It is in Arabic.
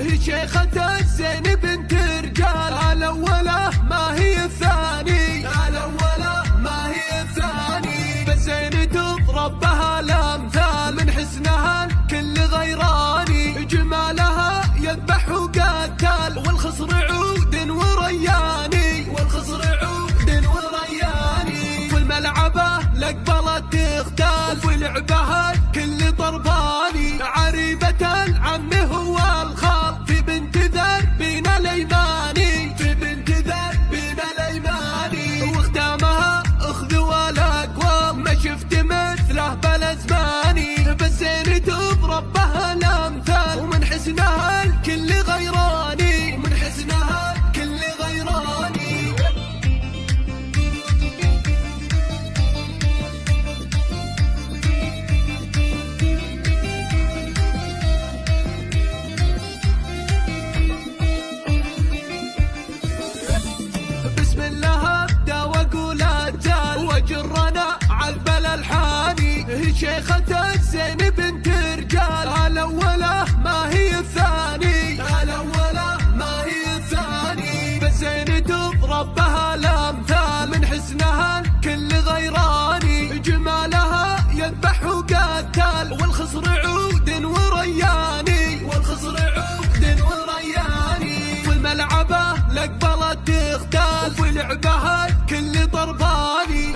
هي شيخة الزين بنت رجال، الأولى ما هي الثاني، الأولى ما هي الثاني. بالزين تضرب بها الأمثال، من حسنها الكل غيراني، جمالها يذبح وقتال، والخصر عود ورياني، والخصر عود ورياني. في الملعبة لقبلت تختال، وفي لعبها الكل طرباني، عريبة العم هو الخال، في بنت ذربين الأيماني، في بنت ذربين الأيماني. واختامها أخذ والأقوام، ما شفت مثله بالأزماني، بالزين تضرب بها الأمثال، ومن حسنها الكل غيراني، ومن حسنها الكل غيراني. بسم الله ابدا واقول اجال، واجرنا عالبل الحاني، هي شيخة الزين بنت رجال، الأولى ما هي الثاني، الأولى ما هي الثاني. بالزين تضرب بها الأمثال، من حسنها الكل غيراني، جمالها يذبح وقتال، والخصر عود ورياني، والخصر عود ورياني. في الملعبة لقبلت تختال، وفي لعبها الكل طرباني،